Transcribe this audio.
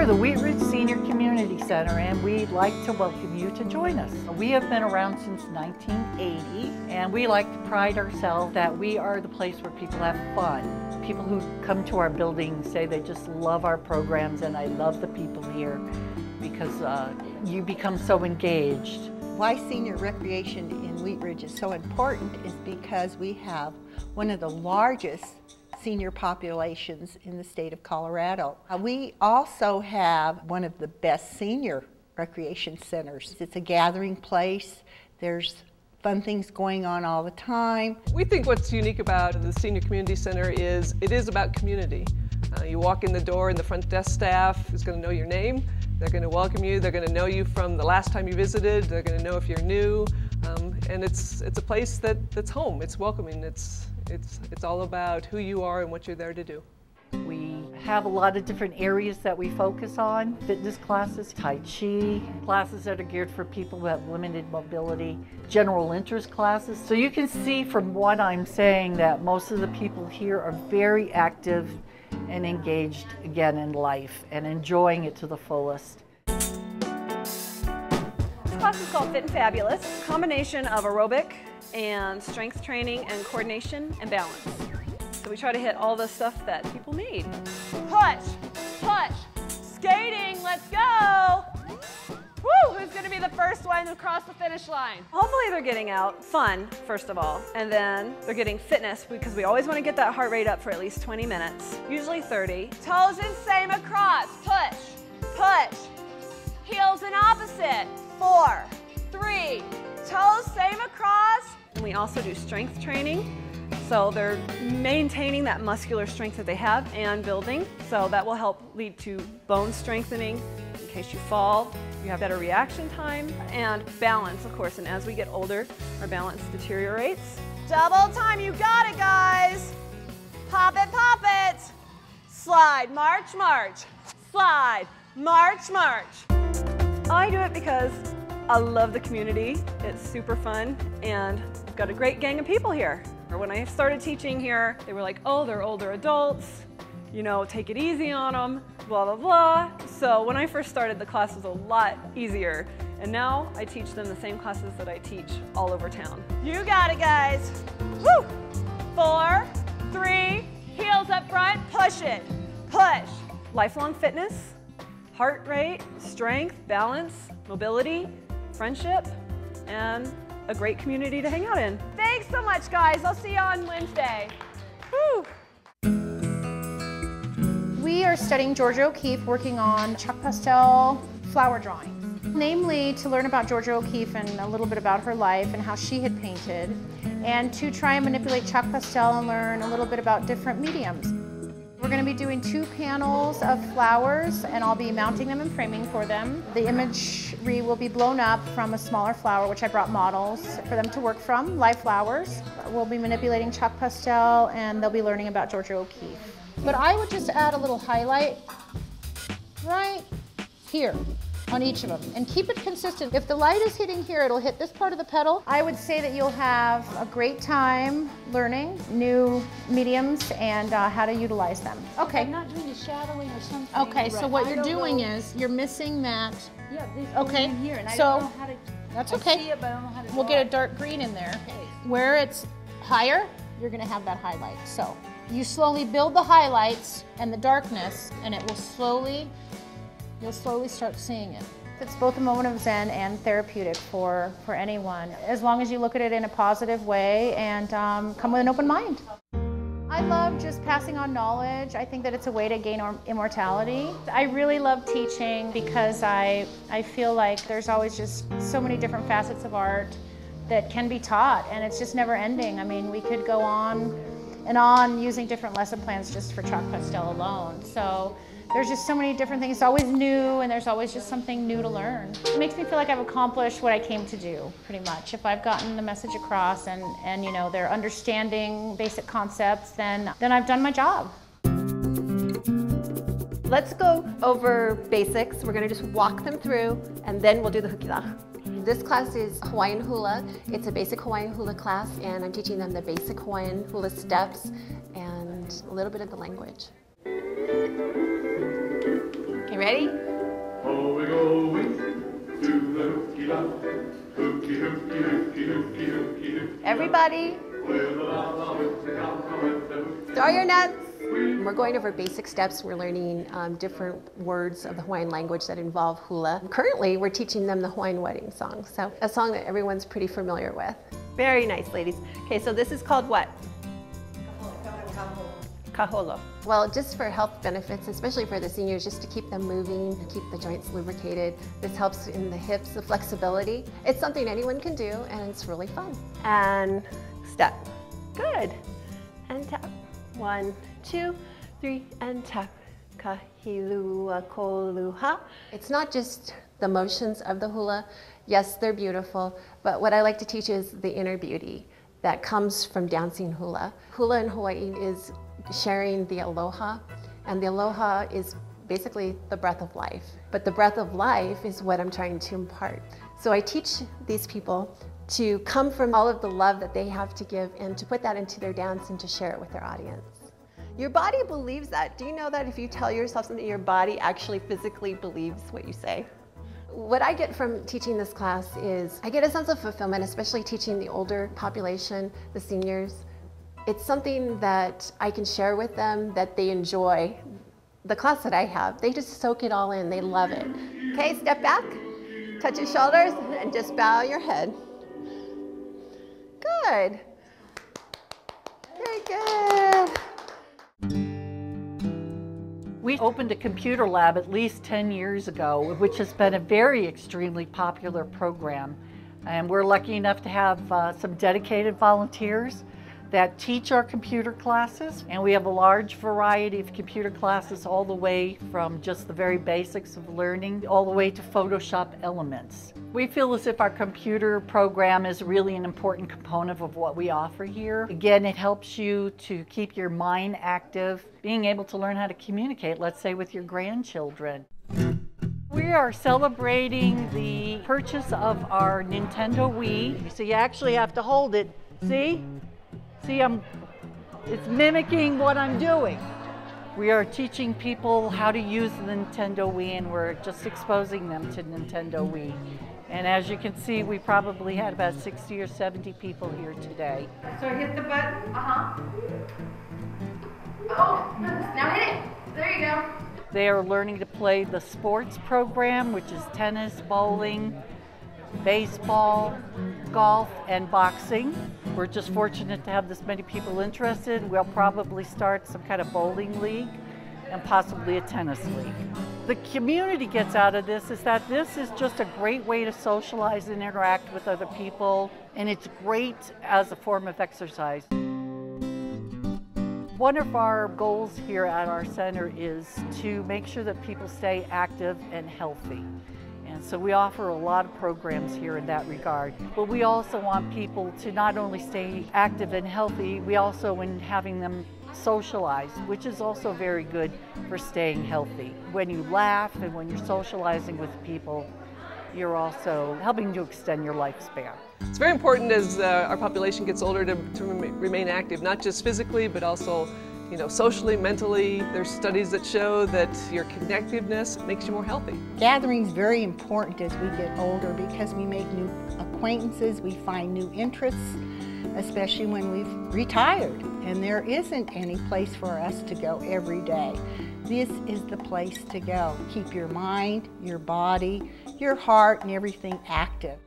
We're the Wheat Ridge Senior Community Center, and we'd like to welcome you to join us. We have been around since 1980, and we like to pride ourselves that we are the place where people have fun. People who come to our building say they just love our programs, and I love the people here because you become so engaged. Why senior recreation in Wheat Ridge is so important is because we have one of the largest senior populations in the state of Colorado. We also have one of the best senior recreation centers. It's a gathering place. There's fun things going on all the time. We think what's unique about the Senior Community Center is it is about community. You walk in the door and the front desk staff is going to know your name. They're going to welcome you. They're going to know you from the last time you visited. They're going to know if you're new. And it's a place that's home. It's welcoming. It's all about who you are and what you're there to do. We have a lot of different areas that we focus on. Fitness classes, Tai Chi, classes that are geared for people who have limited mobility, general interest classes. So you can see from what I'm saying that most of the people here are very active and engaged again in life and enjoying it to the fullest. This class is called Fit and Fabulous, a combination of aerobic and strength training and coordination and balance. So we try to hit all the stuff that people need. Push, push, skating, let's go! Woo, who's gonna be the first one to cross the finish line? Hopefully they're getting out fun, first of all, and then they're getting fitness because we always wanna get that heart rate up for at least 20 minutes, usually 30. Toes in same across, push, push. Heels in opposite, 4, 3, toes same across. And we also do strength training. So they're maintaining that muscular strength that they have and building. So that will help lead to bone strengthening in case you fall. You have better reaction time and balance, of course. And as we get older, our balance deteriorates. Double time, you got it, guys. Pop it, pop it. Slide, march, march. Slide, march, march. I do it because I love the community. It's super fun, and I've got a great gang of people here. When I started teaching here, they were like, oh, they're older adults, you know, take it easy on them, blah, blah, blah. So when I first started, the class was a lot easier. And now I teach them the same classes that I teach all over town. You got it, guys. Woo! 4, 3, heels up front, push it, push. Lifelong fitness, heart rate, strength, balance, mobility, friendship, and a great community to hang out in. Thanks so much, guys. I'll see you on Wednesday. Woo. We are studying Georgia O'Keeffe, working on chalk pastel flower drawings, namely to learn about Georgia O'Keeffe and a little bit about her life and how she had painted, and to try and manipulate chalk pastel and learn a little bit about different mediums. We're going to be doing 2 panels of flowers, and I'll be mounting them and framing for them. The imagery will be blown up from a smaller flower, which I brought models for them to work from, live flowers. We'll be manipulating chalk pastel, and they'll be learning about Georgia O'Keeffe. But I would just add a little highlight right here on each of them, and keep it consistent. If the light is hitting here, it'll hit this part of the petal. I would say that you'll have a great time learning new mediums and how to utilize them. Okay. I'm not doing the shadowing or something. Okay, so what you're doing is you're missing that. Yeah, this okay. in here, and I so don't know how to. that's I okay. See it, but I don't know how to we'll draw get a it. dark green in there. Okay. Where it's higher, you're going to have that highlight. So you slowly build the highlights and the darkness, and it will slowly. You'll slowly start seeing it. It's both a moment of zen and therapeutic for anyone, as long as you look at it in a positive way and come with an open mind. I love just passing on knowledge. I think that it's a way to gain immortality. I really love teaching because I feel like there's always just so many different facets of art that can be taught, and it's just never ending. I mean, we could go on and on using different lesson plans just for chalk pastel alone. So there's just so many different things. It's always new, and there's always just something new to learn. It makes me feel like I've accomplished what I came to do, pretty much. If I've gotten the message across and you know, they're understanding basic concepts, then I've done my job. Let's go over basics. We're gonna just walk them through, and then we'll do the hukila. This class is Hawaiian hula. It's a basic Hawaiian hula class, and I'm teaching them the basic Hawaiian hula steps and a little bit of the language. Okay, ready? Oh, we're going to the hooky-la, hooky, hooky, hooky, hooky, hooky, hooky. Everybody, With the la-la, with the ga-ga, with the hooky. throw your nets. We're going over basic steps. We're learning different words of the Hawaiian language that involve hula. Currently, we're teaching them the Hawaiian wedding song, so a song that everyone's pretty familiar with. Very nice, ladies. Okay, so this is called what? Kaholo. Well, just for health benefits, especially for the seniors, just to keep them moving, keep the joints lubricated. This helps in the hips, the flexibility. It's something anyone can do, and it's really fun. And step. Good. And tap. 1, 2, 3, and tap. Kahilua koluha. It's not just the motions of the hula. Yes, they're beautiful, but what I like to teach is the inner beauty that comes from dancing hula. Hula in Hawaii is sharing the aloha, and the aloha is basically the breath of life. But the breath of life is what I'm trying to impart. So I teach these people to come from all of the love that they have to give and to put that into their dance and to share it with their audience. Your body believes that. Do you know that if you tell yourself something, your body actually physically believes what you say? What I get from teaching this class is I get a sense of fulfillment, especially teaching the older population, the seniors. It's something that I can share with them that they enjoy. The class that I have, they just soak it all in, they love it. Okay, step back, touch your shoulders, and just bow your head. Good. Very good. We opened a computer lab at least 10 years ago, which has been a very extremely popular program. And we're lucky enough to have some dedicated volunteers that teach our computer classes. And we have a large variety of computer classes, all the way from just the very basics of learning all the way to Photoshop elements. We feel as if our computer program is really an important component of what we offer here. Again, it helps you to keep your mind active, being able to learn how to communicate, let's say with your grandchildren. We are celebrating the purchase of our Nintendo Wii. So you actually have to hold it. See? See, it's mimicking what I'm doing. We are teaching people how to use the Nintendo Wii, and we're just exposing them to Nintendo Wii. And as you can see, we probably had about 60 or 70 people here today. So hit the button. Oh, now hit it. There you go. They are learning to play the sports program, which is tennis, bowling, baseball, golf, and boxing. We're just fortunate to have this many people interested. We'll probably start some kind of bowling league and possibly a tennis league. The community gets out of this is that this is just a great way to socialize and interact with other people, and it's great as a form of exercise. One of our goals here at our center is to make sure that people stay active and healthy. And so we offer a lot of programs here in that regard. But we also want people to not only stay active and healthy, we also in having them socialize, which is also very good for staying healthy. When you laugh and when you're socializing with people, you're also helping to extend your lifespan. It's very important as our population gets older to remain active, not just physically, but also socially, mentally. There's studies that show that your connectiveness makes you more healthy. Gathering is very important as we get older because we make new acquaintances, we find new interests, especially when we've retired. And there isn't any place for us to go every day. This is the place to go. Keep your mind, your body, your heart, and everything active.